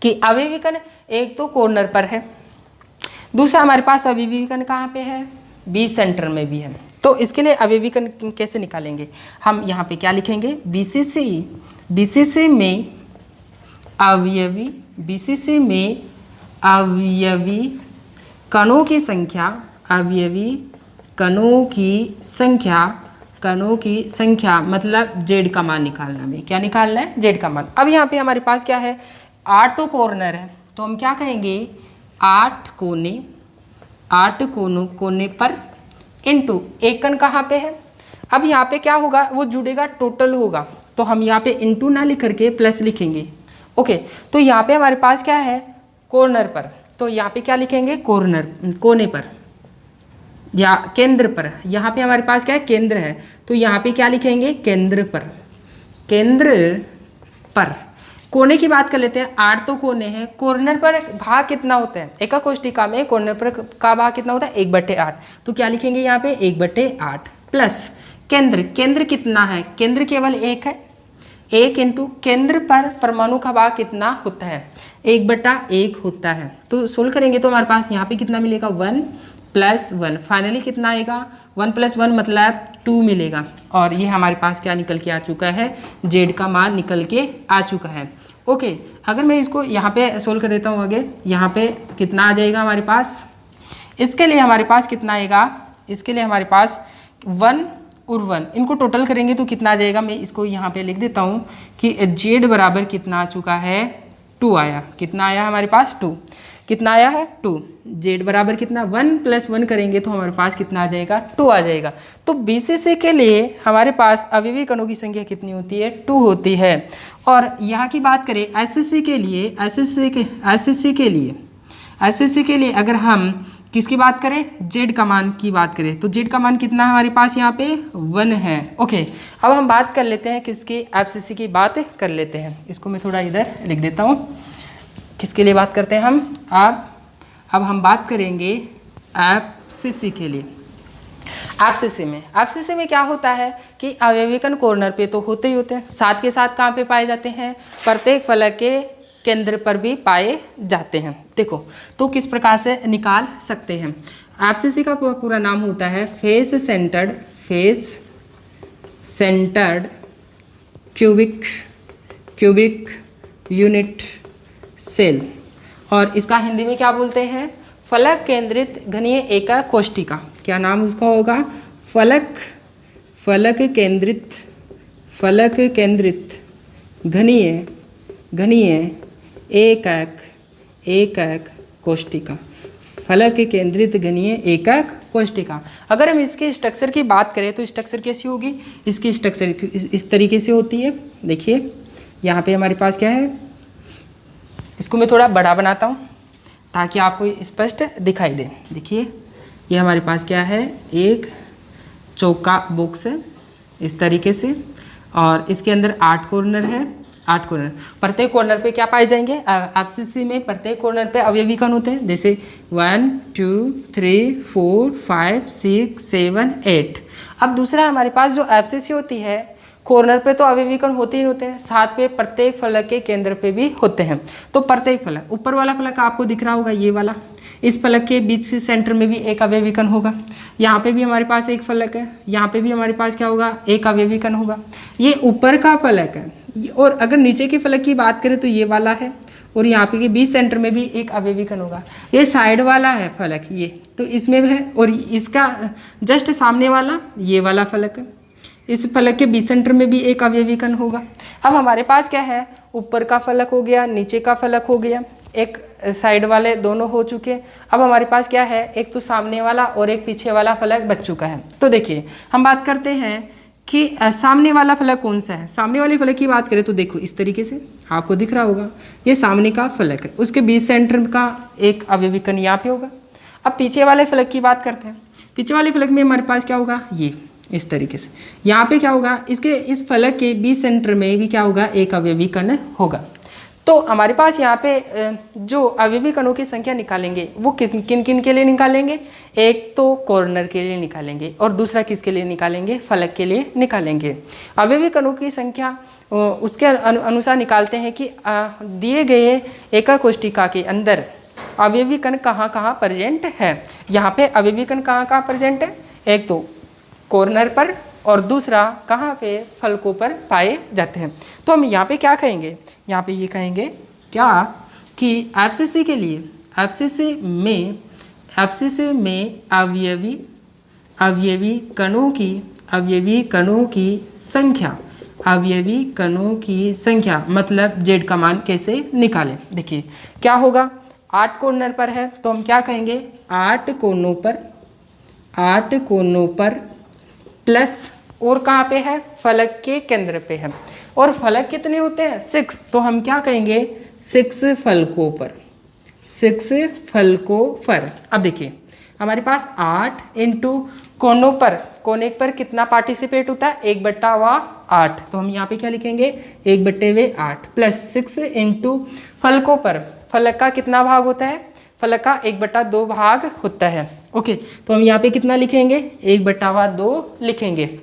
कि अवयवी कण एक तो कॉर्नर पर है, दूसरा हमारे पास अवयवी कण कहाँ पे है, बी सेंटर में भी है। तो इसके लिए अवयवी कण कैसे निकालेंगे, हम यहाँ पे क्या लिखेंगे, BCC में अवयवी कणों की संख्या, कणों की संख्या मतलब Z का मान निकालना है। क्या निकालना है, Z का मान। अब यहाँ पे हमारे पास क्या है, 8 तो कॉर्नर है, तो हम क्या कहेंगे, 8 कोने पर इंटू एक कण कहाँ पे है। अब यहाँ पे क्या होगा, वो जुड़ेगा, टोटल होगा, तो हम यहाँ पे इंटू ना लिख करके प्लस लिखेंगे, ओके। तो यहाँ पे हमारे पास क्या है, कॉर्नर पर, तो यहाँ पे क्या लिखेंगे, कोने पर या केंद्र पर। यहाँ पे हमारे पास क्या है, केंद्र है, तो यहाँ पे क्या लिखेंगे, केंद्र पर। कोने की बात कर लेते हैं, 8 तो कोने हैं, कॉर्नर पर भाग कितना होता है, एका कोष्टिका में कॉर्नर पर का भाग कितना होता है, 1/8। तो क्या लिखेंगे यहाँ पे, 1/8 प्लस केंद्र कितना है, केंद्र केवल 1 है, 1 इंटू केंद्र पर परमाणु का भाग कितना होता है, 1/1 होता है। तो सोल्व करेंगे तो हमारे पास यहाँ पे कितना मिलेगा, 1 + 1, फाइनली कितना आएगा, 1 + 1 मतलब 2 मिलेगा। और ये हमारे पास क्या निकल के आ चुका है, Z का मान निकल के आ चुका है, ओके। अगर मैं इसको यहाँ पे सोल्व कर देता हूँ आगे, यहाँ पे कितना आ जाएगा हमारे पास, इसके लिए हमारे पास कितना आएगा, इसके लिए हमारे पास 1 और 1 इनको टोटल करेंगे तो कितना आ जाएगा, मैं इसको यहाँ पे लिख देता हूँ कि Z बराबर कितना आ चुका है, 2 आया। कितना आया हमारे पास, 2। कितना आया है, 2। Z बराबर कितना, 1 + 1 करेंगे तो हमारे पास कितना आ जाएगा, 2 आ जाएगा। तो BCC के लिए हमारे पास अवयवी कणों की संख्या कितनी होती है, 2 होती है। और यहाँ की बात करें SCC के लिए अगर हम किसकी बात करें, Z का मान की बात करें, तो Z का मान कितना है हमारे पास, यहाँ पे 1 है, ओके। अब हम बात कर लेते हैं किसकी, FCC की बात कर लेते हैं। इसको मैं थोड़ा इधर लिख देता हूँ, किसके लिए बात करते हैं हम, अब हम बात करेंगे FCC के लिए। FCC में क्या होता है कि अवयवी कण कॉर्नर पे तो होते ही होते हैं, साथ के साथ कहाँ पे पाए जाते हैं, प्रत्येक फलक के केंद्र पर भी पाए जाते हैं। देखो तो किस प्रकार से निकाल सकते हैं। FCC का पूरा नाम होता है face centred cubic unit cell, और इसका हिंदी में क्या बोलते हैं, फलक केंद्रित घनीय एकक कोष्टिका। क्या नाम उसका होगा, फलक केंद्रित घनीय एकक कोष्टिका, फलक केंद्रित घनीय एकक कोष्टिका। अगर हम इसके स्ट्रक्चर की बात करें तो स्ट्रक्चर कैसी होगी, इसकी स्ट्रक्चर इस तरीके से होती है। देखिए यहाँ पे हमारे पास क्या है, इसको मैं थोड़ा बड़ा बनाता हूँ ताकि आपको स्पष्ट दिखाई दे। देखिए ये हमारे पास क्या है, एक चौका बॉक्स है इस तरीके से, और इसके अंदर 8 कॉर्नर है, 8 कॉर्नर। प्रत्येक कॉर्नर पे क्या पाए जाएंगे, FCC में प्रत्येक कॉर्नर पे अवयवी कण होते हैं, जैसे 1 2 3 4 5 6 7 8। अब दूसरा हमारे पास जो FCC होती है, कॉर्नर पे तो अवयवी कण होते ही होते हैं, साथ पे प्रत्येक फलक के केंद्र पे भी होते हैं। तो प्रत्येक फलक, ऊपर वाला फलक आपको दिख रहा होगा ये वाला, इस फलक के बीच से सेंटर में भी एक अवयवी कण होगा। यहाँ पे भी हमारे पास एक फलक है, यहाँ पे भी हमारे पास क्या होगा, एक अवयवी कण होगा। ये ऊपर का फलक है, और अगर नीचे के फलक की बात करें तो ये वाला है, और यहाँ पे के बीच सेंटर में भी एक अवयवी कण होगा। ये साइड वाला है फलक, ये तो इसमें भी है, और इसका जस्ट सामने वाला ये वाला फलक है, इस फलक के बीच सेंटर में भी एक अवयवी कण होगा। अब हमारे पास क्या है, ऊपर का फलक हो गया, नीचे का फलक हो गया, एक साइड वाले दोनों हो चुके। अब हमारे पास क्या है, एक तो सामने वाला और एक पीछे वाला फलक बच चुका है। तो देखिए हम बात करते हैं कि सामने वाला फलक कौन सा है। सामने वाले फलक की बात करें तो देखो इस तरीके से आपको दिख रहा होगा, ये सामने का फलक है, उसके बीच सेंटर का एक अवयवी कण यहाँ पे होगा। अब पीछे वाले फलक की बात करते हैं। पीछे वाले फलक में हमारे पास क्या होगा, ये इस तरीके से यहाँ पे क्या होगा, इसके इस फलक के बीच सेंटर में भी क्या होगा, एक अवयवी कण होगा। तो हमारे पास यहाँ पे जो अवयवी कणों की संख्या निकालेंगे वो किन किन के लिए निकालेंगे, एक तो कॉर्नर के लिए निकालेंगे और दूसरा किसके लिए निकालेंगे, फलक के लिए निकालेंगे। अवयवी कणों की संख्या उसके अनुसार निकालते हैं कि दिए गए एकक कोष्ठिका के अंदर अवयवी कण कहाँ कहाँ प्रेजेंट है। यहाँ पे अवयवी कण कहाँ कहाँ प्रेजेंट है, एक तो कॉर्नर पर और दूसरा कहाँ पे, फलकों पर पाए जाते हैं। तो हम यहाँ पे क्या कहेंगे, यहाँ पे ये कहेंगे क्या कि एब्सिस के लिए एब्सिस में अवयवी कणों की संख्या मतलब जेड का मान कैसे निकालें। देखिए क्या होगा, 8 कॉर्नर पर है तो हम क्या कहेंगे, 8 कोनों पर प्लस और कहाँ पे है, फलक के केंद्र पे है। और फलक कितने होते हैं, 6, तो हम क्या कहेंगे 6 फलकों पर। अब देखिए हमारे पास 8 इंटू कोनों पर, कोने पर कितना पार्टिसिपेट होता है, 1/8। तो हम यहाँ पे क्या लिखेंगे, 1/8 प्लस 6 इंटू फलकों पर, फलक का कितना भाग होता है, फलक का 1/2 भाग होता है। ओके, तो हम यहाँ पे कितना लिखेंगे, 1/2 लिखेंगे,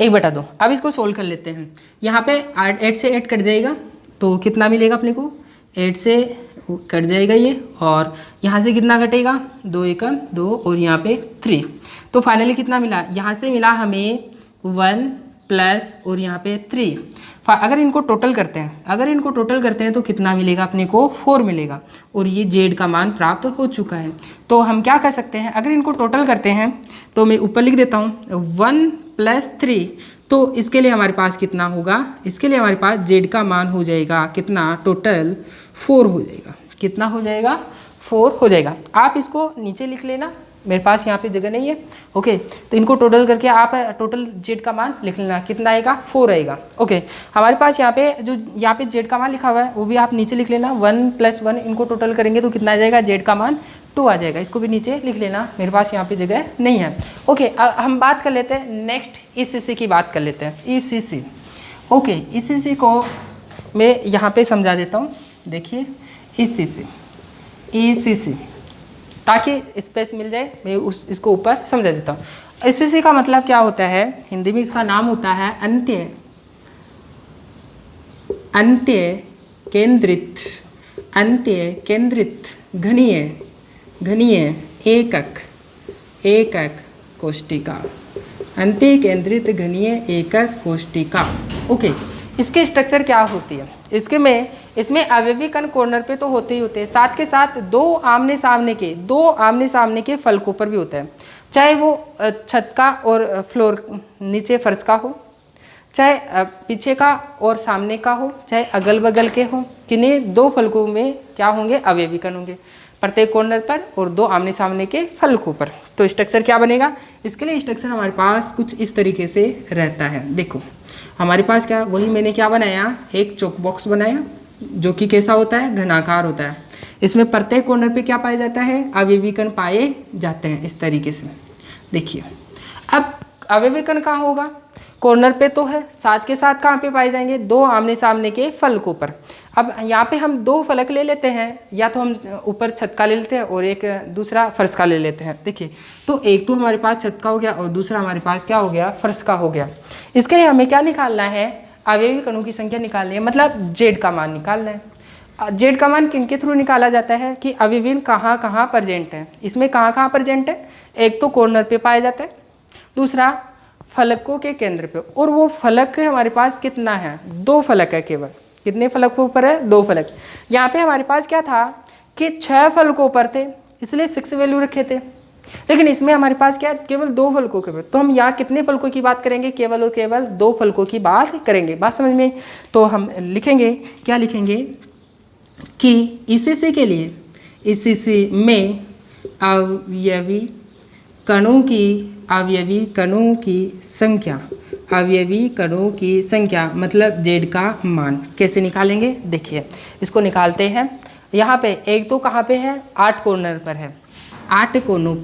1/2। अब इसको सोल्व कर लेते हैं। यहाँ पे 8 से 8 कट जाएगा तो कितना मिलेगा अपने को, 8 से कट जाएगा ये, और यहाँ से कितना कटेगा, 2 एकम 2 और यहाँ पे 3। तो फाइनली कितना मिला, यहाँ से मिला हमें 1 प्लस और यहाँ पे 3। अगर इनको टोटल करते हैं तो कितना मिलेगा अपने को, 4 मिलेगा, और ये जेड का मान प्राप्त हो चुका है। तो हम क्या कर सकते हैं, अगर इनको टोटल करते हैं तो मैं ऊपर लिख देता हूँ 1 प्लस 3। तो इसके लिए हमारे पास कितना होगा, इसके लिए हमारे पास जेड का मान हो जाएगा कितना, टोटल 4 हो जाएगा। कितना हो जाएगा, 4 हो जाएगा। आप इसको नीचे लिख लेना, मेरे पास यहाँ पे जगह नहीं है। ओके, तो इनको टोटल करके आप टोटल जेड का मान लिख लेना, कितना आएगा, 4 आएगा। ओके, हमारे पास यहाँ पे जो यहाँ पे जेड का मान लिखा हुआ है वो भी आप नीचे लिख लेना, 1 प्लस 1 इनको टोटल करेंगे तो कितना आ जाएगा, जेड का मान 2 आ जाएगा। इसको भी नीचे लिख लेना, मेरे पास यहाँ पे जगह नहीं है। ओके, अब हम बात कर लेते हैं नेक्स्ट ईसीसी की बात कर लेते हैं, ईसीसी। ओके, ईसीसी को मैं यहाँ पे समझा देता हूँ। देखिए ईसीसी ताकि स्पेस मिल जाए, मैं इसको ऊपर समझा देता हूँ। ईसीसी का मतलब क्या होता है, हिंदी में इसका नाम होता है अंत्य केंद्रित घनीय एकक कोष्ठिका, अंत्य केंद्रित घनीय एकक कोष्ठिका। ओके, इसके स्ट्रक्चर क्या होती है, इसमें अवयवी कण कॉर्नर पे तो होते ही होते हैं, साथ के साथ दो आमने सामने के फलकों पर भी होता है। चाहे वो छत का और फ्लोर नीचे फर्श का हो, चाहे पीछे का और सामने का हो, चाहे अगल बगल के हो, किन्हीं 2 फलकों में क्या होंगे, अवयवी कण होंगे, प्रत्येक कॉर्नर पर और 2 आमने सामने के फलकों पर। तो स्ट्रक्चर क्या बनेगा, इसके लिए स्ट्रक्चर हमारे पास कुछ इस तरीके से रहता है। देखो हमारे पास क्या, वही मैंने क्या बनाया, एक चौक बॉक्स बनाया जो कि कैसा होता है, घनाकार होता है। इसमें प्रत्येक कॉर्नर पे क्या पाया जाता है, अवयवी कण पाए जाते हैं इस तरीके से। देखिए अब अवयवी कण कहाँ होगा, कॉर्नर पे तो है, साथ के साथ कहाँ पे पाए जाएंगे, 2 आमने सामने के फलकों पर। अब यहाँ पे हम 2 फलक ले लेते हैं, या तो हम ऊपर छत का ले लेते हैं और एक दूसरा फर्श का ले लेते हैं। देखिए तो एक तो हमारे पास छत का हो गया और दूसरा हमारे पास क्या हो गया, फर्श का हो गया। इसके लिए हमें क्या निकालना है, अवयवी कणों की संख्या निकालनी है, मतलब जेड का मान निकालना है। जेड का मान किन के थ्रू निकाला जाता है कि अवयवी कहाँ कहाँ प्रेजेंट है, इसमें कहाँ कहाँ प्रेजेंट है, एक तो कॉर्नर पे पाया जाता है, दूसरा फलकों के केंद्र पे, और वो फलक हमारे पास कितना है, 2 फलक है केवल। कितने फलकों पर है, 2 फलक। यहाँ पे हमारे पास क्या था कि 6 फलकों पर थे, इसलिए 6 वैल्यू रखे थे, लेकिन इसमें हमारे पास क्या, केवल 2 फलकों के पर। तो हम यहाँ कितने फलकों की बात करेंगे, केवल और केवल 2 फलकों की बात करेंगे। बात समझ में, तो हम लिखेंगे, क्या लिखेंगे, कि ईसीसी के लिए ईसीसी में अवयवी कणों की संख्या मतलब z का मान कैसे निकालेंगे? देखिए इसको निकालते हैं। यहाँ पे एक तो कहाँ पे है, 8 कॉर्नर पर है। 8 कोनों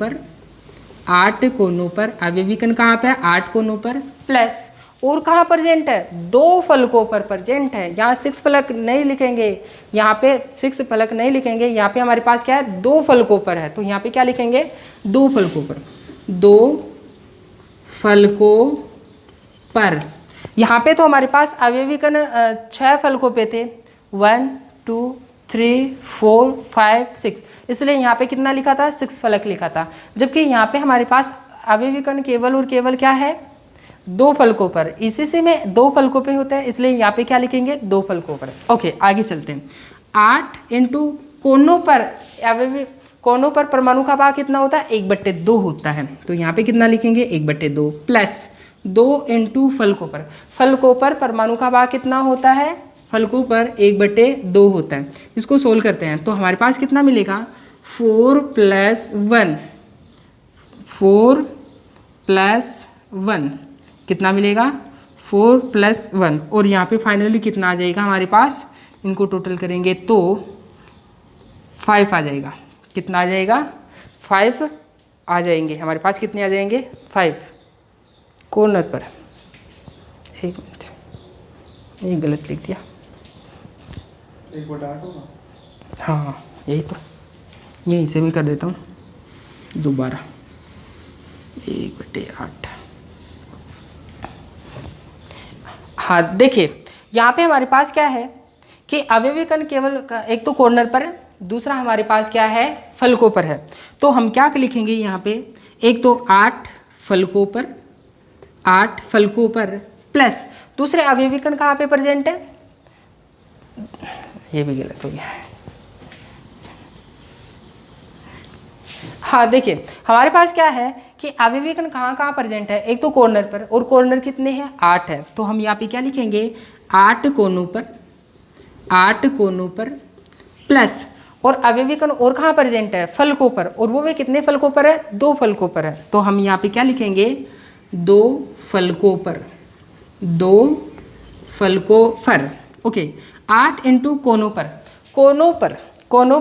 पर अवयवी कण कहाँ पे है, 8 कोनों पर, प्लस और कहाँ प्रेजेंट है, 2 फलकों पर प्रेजेंट है। यहाँ 6 फलक नहीं लिखेंगे, यहाँ पे 6 फलक नहीं लिखेंगे, यहाँ पे हमारे पास क्या है, 2 फलकों पर है। तो यहाँ पे क्या लिखेंगे, 2 फलकों पर, 2 फलकों पर। यहाँ पे तो हमारे पास अवयवी कण 6 फलकों पे थे, 1 2 3 4 5 6, इसलिए यहाँ पे कितना लिखा था, 6 फलक लिखा था। जबकि यहाँ पे हमारे पास अवयवी कण केवल और केवल क्या है, 2 फलकों पर। ईसीसी में 2 फलकों पे होता है, इसलिए यहाँ पे क्या लिखेंगे, 2 फलकों पर। ओके आगे चलते हैं। 8 इंटू कोनों पर अवयवी कोनों पर परमाणु का भाग कितना होता है, 1/2 होता है। तो यहाँ पे कितना लिखेंगे, 1/2 प्लस 2 इंटू फलकों पर परमाणु का भाग कितना होता है, फलकों पर 1/2 होता है। इसको सोल्व करते हैं तो हमारे पास कितना मिलेगा, 4 प्लस 1 कितना मिलेगा, 4 प्लस 1, और यहाँ पे फाइनली कितना आ जाएगा हमारे पास, इनको टोटल करेंगे तो 5 आ जाएगा। कितना आ जाएगा, 5 आ जाएंगे हमारे पास। कितने आ जाएंगे, 5 कॉर्नर पर। एक मिनट, ये गलत लिख दिया, 1/8 होगा। हाँ यही तो, यहीं से भी कर देता हूँ दोबारा, 1/8। हाँ देखिए यहाँ पे हमारे पास क्या है कि अवयवी कण केवल एक तो कॉर्नर पर है, दूसरा हमारे पास क्या है, फलकों पर है। तो हम क्या लिखेंगे यहाँ पे, एक तो 8 फलकों पर प्लस दूसरे अवयवी कण कहाँ पे प्रेजेंट है, ये भी गलत हो गया। हाँ देखिए हमारे पास क्या है कि अवयवी कण कहाँ प्रेजेंट है, एक तो कॉर्नर पर, और कॉर्नर कितने हैं, 8 है। तो हम यहाँ पे क्या लिखेंगे, 8 कोनों पर प्लस, और अवयवी कण और कहाँ प्रेजेंट है, फलकों पर, और वो भी कितने फलकों पर है, 2 फलकों पर है। तो हम यहाँ पे क्या लिखेंगे, 2 फलकों पर। ओके 8 इंटू कोनों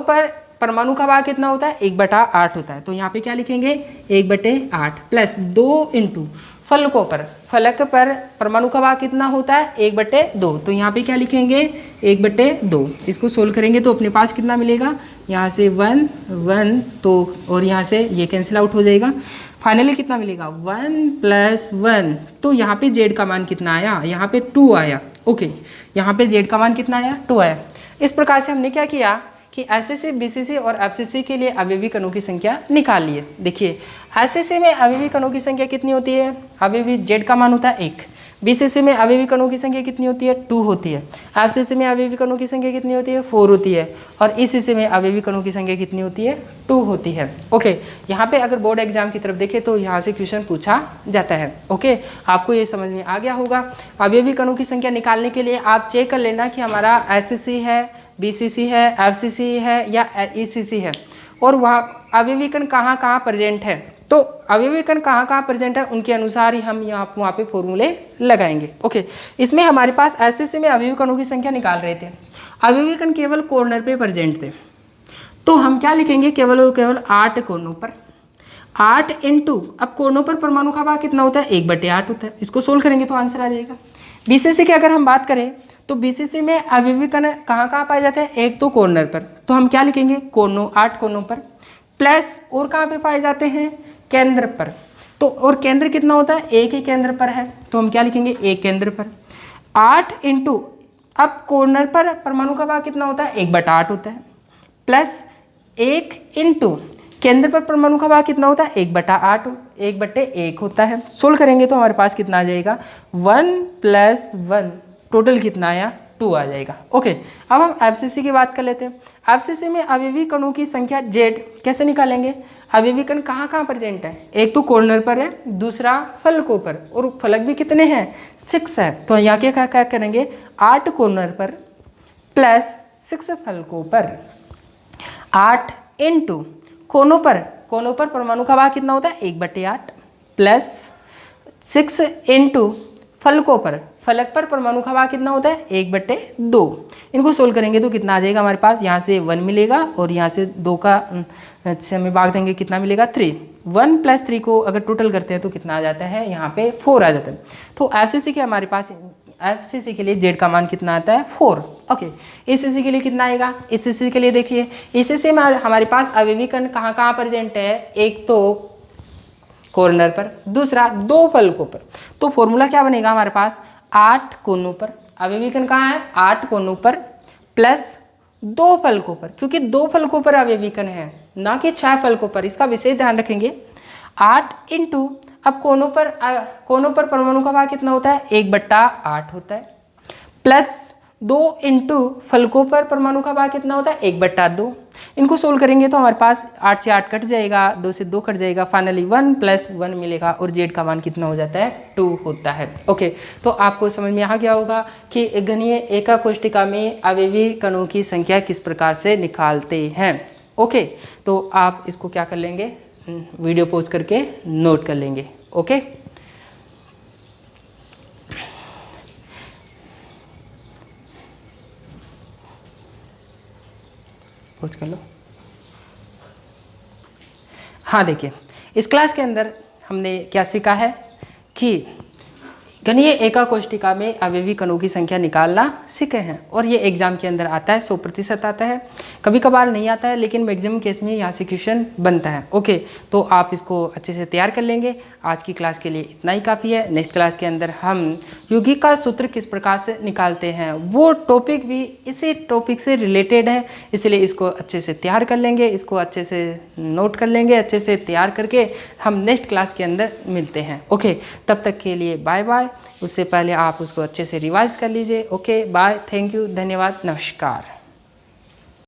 पर परमाणु का भाग कितना होता है, 1/8 होता है। तो यहाँ पे क्या लिखेंगे, 1/8 प्लस 2 इंटू फलकों पर, फलक पर परमाणु का भाग कितना होता है, 1/2। तो यहाँ पे क्या लिखेंगे, 1/2। इसको सोल्व करेंगे तो अपने पास कितना मिलेगा, यहाँ से 1 1 तो, और यहाँ से ये कैंसिल आउट हो जाएगा। फाइनली कितना मिलेगा, 1 प्लस 1। तो यहाँ पे जेड का मान कितना आया, यहाँ पे 2 आया। ओके यहाँ पे जेड का मान कितना आया, 2 आया। इस प्रकार से हमने क्या किया कि एसएससी, बीसीसी और एफसीसी के लिए अवयवी कणों की संख्या निकाल लिए। देखिए एसएससी में अवयवी कणों की संख्या कितनी होती है, अवयवी जेड का मान होता है 1। बीसीसी में अवयवी कणों की संख्या कितनी होती है, 2 होती है। एफसीसी में अवयवी कणों की संख्या कितनी होती है, 4 होती है। और ईसीसी में अवयवी कणों की संख्या कितनी होती है, 2 होती है। ओके यहाँ पे अगर बोर्ड एग्जाम की तरफ देखें तो यहाँ से क्वेश्चन पूछा जाता है। ओके आपको ये समझ में आ गया होगा। अवयवी कणों की संख्या निकालने के लिए आप चेक कर लेना कि हमारा एसएससी है, बीसीसी है, एफसीसी है या ईसीसी है, और वहाँ अवयवी कण कहाँ प्रेजेंट है। तो अवयवी कण कहाँ प्रेजेंट है उनके अनुसार ही हम वहाँ पे फॉर्मूले लगाएंगे। ओके इसमें हमारे पास एसएससी में अवयवी कणों की संख्या निकाल रहे थे, अवयवी कण केवल कॉर्नर पे प्रेजेंट थे। तो हम क्या लिखेंगे, केवल और केवल 8 कोनों पर, 8 इंटू, अब कोनों पर परमाणु का भाग कितना होता है, 1/8 होता है। इसको सोल्व करेंगे तो आंसर आ जाएगा। बीसीसी की अगर हम बात करें तो बीसीसी में अवयवी कण कहाँ पाए जाते हैं, एक तो कॉर्नर पर। तो हम क्या लिखेंगे, 8 कोनों पर प्लस, और कहाँ पे पाए जाते हैं, केंद्र पर। तो और केंद्र कितना होता है, एक ही केंद्र पर है। तो हम क्या लिखेंगे, एक केंद्र पर। 8 इंटू, अब कॉर्नर पर परमाणु का भाग कितना होता है, 1/8 होता है, प्लस 1 इंटू केंद्र पर परमाणु का भाग कितना होता है, 1/1 होता है। सोल्व करेंगे तो हमारे पास कितना आ जाएगा, 1 प्लस 1, टोटल कितना आया, 2 आ जाएगा। ओके अब हम एफसीसी की बात कर लेते हैं। एफसीसी में अवयवी कणों की संख्या जेड कैसे निकालेंगे, अवयवी कण कहाँ प्रेजेंट है, एक तो कॉर्नर पर है, दूसरा फलकों पर, और फलक भी कितने हैं, 6 है। तो यहाँ क्या करेंगे, 8 कॉर्नर पर प्लस 6 फलकों पर 8 इंटू कोनों पर परमाणु का भाग कितना होता है 1/8 प्लस 6 इंटू फलकों पर, फलक पर परमाणु का भाग कितना होता है 1/2। इनको सोल्व करेंगे तो कितना आ जाएगा हमारे पास, यहाँ से 1 मिलेगा और यहाँ से 2 का से हमें भाग देंगे, कितना मिलेगा 3। 1 + 3 को अगर टोटल करते हैं तो कितना आ जाता है, यहाँ पे 4 आ जाता है। तो FCC के हमारे पास FCC के लिए Z का मान कितना आता है 4। ओके, ACC के लिए कितना आएगा, ACC के लिए देखिए ACC में हमारे पास अवयवी कण कहाँ कहाँ प्रेजेंट है, एक तो कॉर्नर पर, दूसरा 2 फलकों पर। तो फॉर्मूला क्या बनेगा हमारे पास, 8 कोनों पर, अवयवी कण कहाँ है 8 कोनों पर प्लस 2 फलकों पर, क्योंकि 2 फलकों पर अवयवी कण है ना कि 6 फलकों पर, इसका विशेष ध्यान रखेंगे। 8 इंटू, अब कोनों पर परमाणु का भाग कितना होता है 1/8 होता है, प्लस 2 इंटू फलकों पर परमाणु का भाग कितना होता है 1/2। इनको सोल्व करेंगे तो हमारे पास 8 से 8 कट जाएगा, 2 से 2 कट जाएगा, फाइनली 1 + 1 मिलेगा और Z का मान कितना हो जाता है 2 होता है। ओके, तो आपको समझ में आ गया होगा कि घनीय एका कोष्ठिका में अवयवी कणों की संख्या किस प्रकार से निकालते हैं। ओके, तो आप इसको क्या कर लेंगे, वीडियो पॉज करके नोट कर लेंगे। ओके, पॉज कर लो। हाँ, देखिए इस क्लास के अंदर हमने क्या सीखा है कि घनीय एका कोष्ठिका में अवयवी कणों की संख्या निकालना सीखे हैं, और ये एग्जाम के अंदर आता है, 100% आता है, कभी कभार नहीं आता है, लेकिन मैक्सिमम केस में यहाँ से क्वेश्चन बनता है। ओके, तो आप इसको अच्छे से तैयार कर लेंगे। आज की क्लास के लिए इतना ही काफ़ी है। नेक्स्ट क्लास के अंदर हम युगिका सूत्र किस प्रकार से निकालते हैं, वो टॉपिक भी इसी टॉपिक से रिलेटेड है, इसलिए इसको अच्छे से तैयार कर लेंगे, इसको अच्छे से नोट कर लेंगे, अच्छे से तैयार करके हम नेक्स्ट क्लास के अंदर मिलते हैं। ओके, तब तक के लिए बाय बाय। उससे पहले आप उसको अच्छे से रिवाइज कर लीजिए। ओके, बाय, थैंक यू, धन्यवाद, नमस्कार।